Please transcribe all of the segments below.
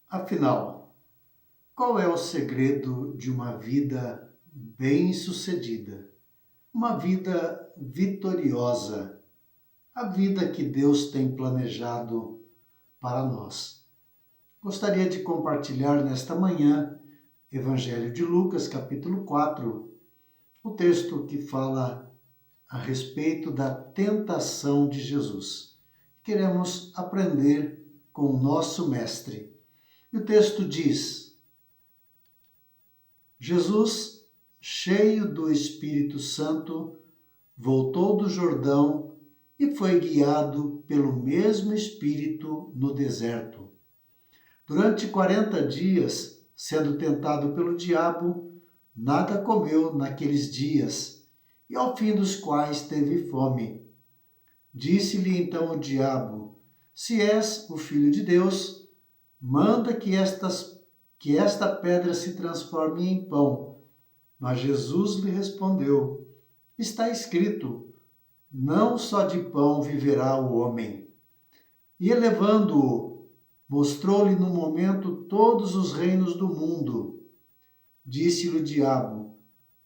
Afinal, qual é o segredo de uma vida bem-sucedida? Uma vida vitoriosa, a vida que Deus tem planejado para nós. Gostaria de compartilhar nesta manhã, Evangelho de Lucas, capítulo 4, o texto que fala a respeito da tentação de Jesus. Queremos aprender com o nosso Mestre. E o texto diz: Jesus, cheio do Espírito Santo, voltou do Jordão e foi guiado pelo mesmo Espírito no deserto. Durante 40 dias, sendo tentado pelo diabo, nada comeu naqueles dias, e ao fim dos quais teve fome. Disse-lhe então o diabo: Se és o Filho de Deus, manda que esta pedra se transforme em pão. Mas Jesus lhe respondeu: Está escrito, não só de pão viverá o homem. E elevando-o, mostrou-lhe no momento todos os reinos do mundo. Disse-lhe o diabo: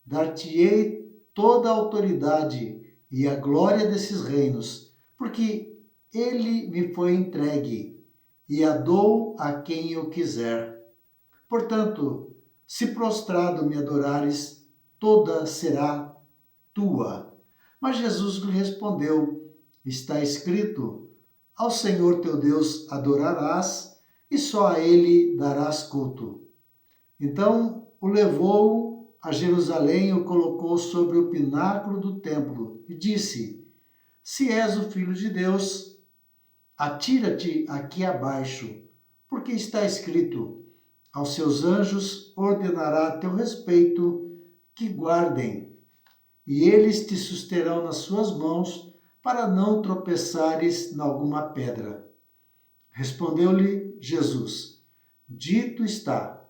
Dar-te-ei toda a autoridade e a glória desses reinos, porque ele me foi entregue, e a dou a quem eu quiser. Portanto, se prostrado me adorares, toda será tua. Mas Jesus lhe respondeu: Está escrito, ao Senhor teu Deus adorarás, e só a ele darás culto. Então o levou a Jerusalém e o colocou sobre o pináculo do templo, e disse: Se és o Filho de Deus, atira-te aqui abaixo, porque está escrito: Aos seus anjos ordenará a teu respeito que guardem, e eles te susterão nas suas mãos, para não tropeçares em alguma pedra. Respondeu-lhe Jesus: Dito está,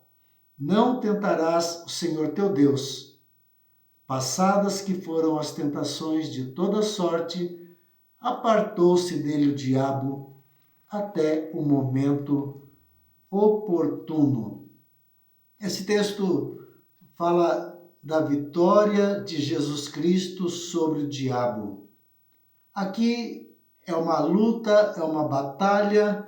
não tentarás o Senhor teu Deus. Passadas que foram as tentações de toda sorte, apartou-se dele o diabo até o momento oportuno. Esse texto fala da vitória de Jesus Cristo sobre o diabo. Aqui é uma luta, é uma batalha,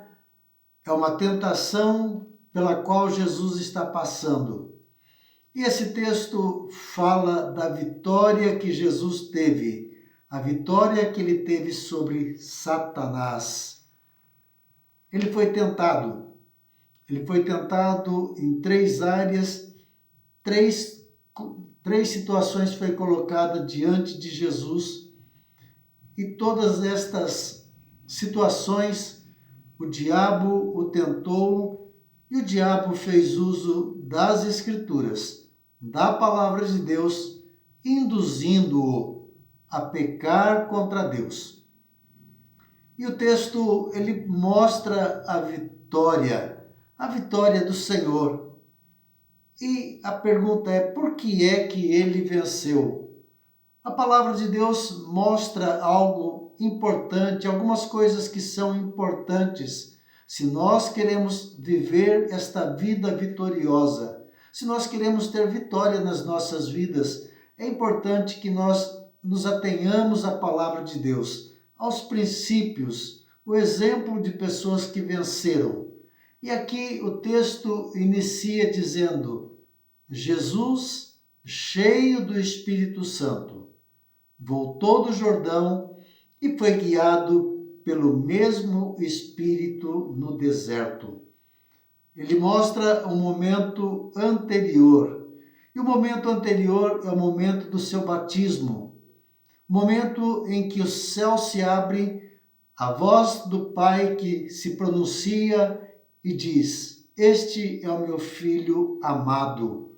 é uma tentação pela qual Jesus está passando. E esse texto fala da vitória que Jesus teve, a vitória que ele teve sobre Satanás. Ele foi tentado em três áreas, três situações foi colocada diante de Jesus, e todas estas situações o diabo o tentou, e o diabo fez uso das Escrituras, da palavra de Deus, induzindo-o a pecar contra Deus. E o texto ele mostra a vitória do Senhor. E a pergunta é: por que é que ele venceu? A palavra de Deus mostra algo importante, algumas coisas que são importantes. Se nós queremos viver esta vida vitoriosa, se nós queremos ter vitória nas nossas vidas, é importante que nós nos atenhamos à palavra de Deus, aos princípios, o exemplo de pessoas que venceram. E aqui o texto inicia dizendo: Jesus, cheio do Espírito Santo, voltou do Jordão e foi guiado pelo mesmo Espírito no deserto. Ele mostra um momento anterior. E o momento anterior é o momento do seu batismo. O momento em que o céu se abre, a voz do Pai que se pronuncia e diz: Este é o meu Filho amado.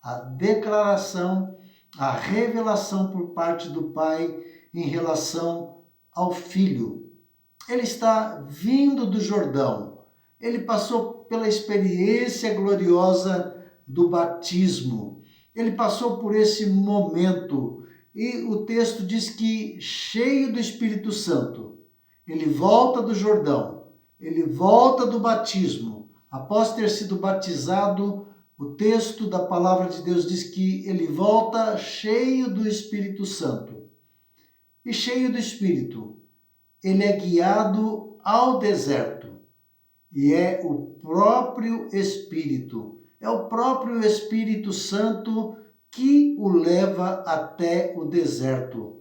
A declaração, a revelação por parte do Pai em relação ao Filho. Ele está vindo do Jordão. Ele passou pela experiência gloriosa do batismo. Ele passou por esse momento. E o texto diz que, cheio do Espírito Santo, ele volta do Jordão, ele volta do batismo. após ter sido batizado, o texto da palavra de Deus diz que ele volta cheio do Espírito Santo. E cheio do Espírito, ele é guiado ao deserto. E é o próprio Espírito, é o próprio Espírito Santo que o leva até o deserto.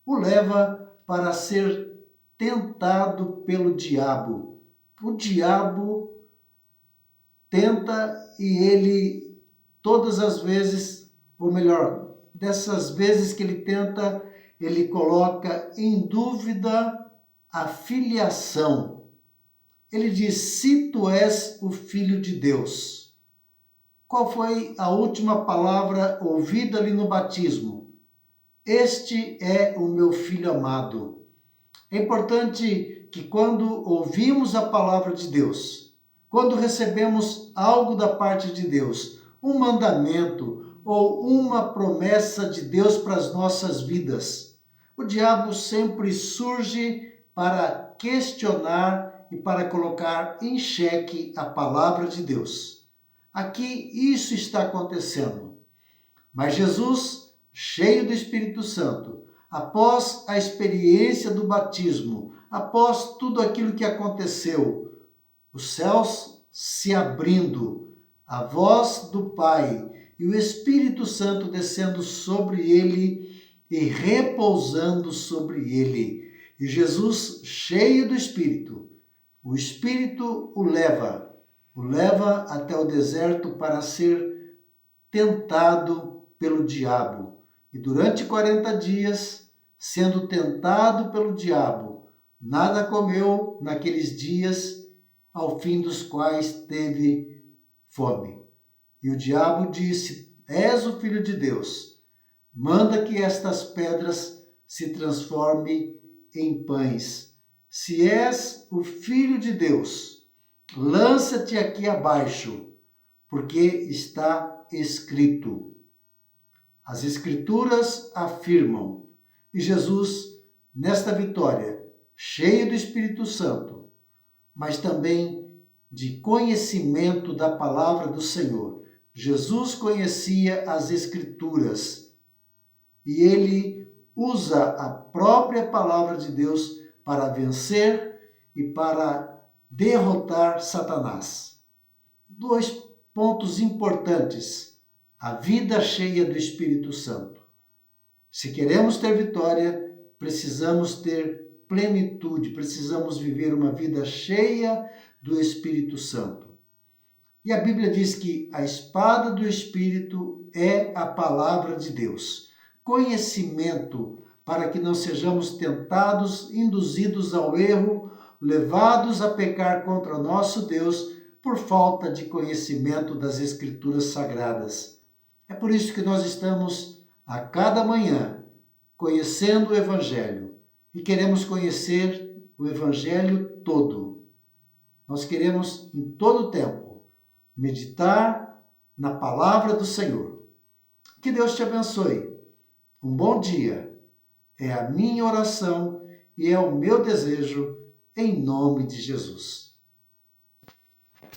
O leva para ser tentado pelo diabo. O diabo tenta e ele, todas as vezes, ou melhor, dessas vezes que ele tenta, ele coloca em dúvida a filiação. Ele diz: se tu és o Filho de Deus. Qual foi a última palavra ouvida ali no batismo? Este é o meu Filho amado. É importante que quando ouvimos a palavra de Deus, quando recebemos algo da parte de Deus, um mandamento ou uma promessa de Deus para as nossas vidas, o diabo sempre surge para questionar e para colocar em xeque a palavra de Deus. Aqui isso está acontecendo. Mas Jesus, cheio do Espírito Santo, após a experiência do batismo, após tudo aquilo que aconteceu, os céus se abrindo, a voz do Pai e o Espírito Santo descendo sobre ele e repousando sobre ele. E Jesus, cheio do Espírito, o Espírito o leva até o deserto para ser tentado pelo diabo. E durante 40 dias, sendo tentado pelo diabo, nada comeu naqueles dias, ao fim dos quais teve fome. E o diabo disse: és o Filho de Deus, manda que estas pedras se transformem em pães. Se és o Filho de Deus, lança-te aqui abaixo, porque está escrito. As Escrituras afirmam, e Jesus, nesta vitória, cheio do Espírito Santo, mas também de conhecimento da palavra do Senhor. Jesus conhecia as Escrituras e ele usa a própria palavra de Deus para vencer e para derrotar Satanás. 2 pontos importantes: a vida cheia do Espírito Santo. Se queremos ter vitória, precisamos ter plenitude, precisamos viver uma vida cheia do Espírito Santo. E a Bíblia diz que a espada do Espírito é a palavra de Deus. Conhecimento para que não sejamos tentados, induzidos ao erro, levados a pecar contra o nosso Deus por falta de conhecimento das Escrituras Sagradas. É por isso que nós estamos a cada manhã conhecendo o Evangelho e queremos conhecer o Evangelho todo. Nós queremos em todo o tempo meditar na palavra do Senhor. Que Deus te abençoe. Um bom dia. É a minha oração e é o meu desejo em nome de Jesus.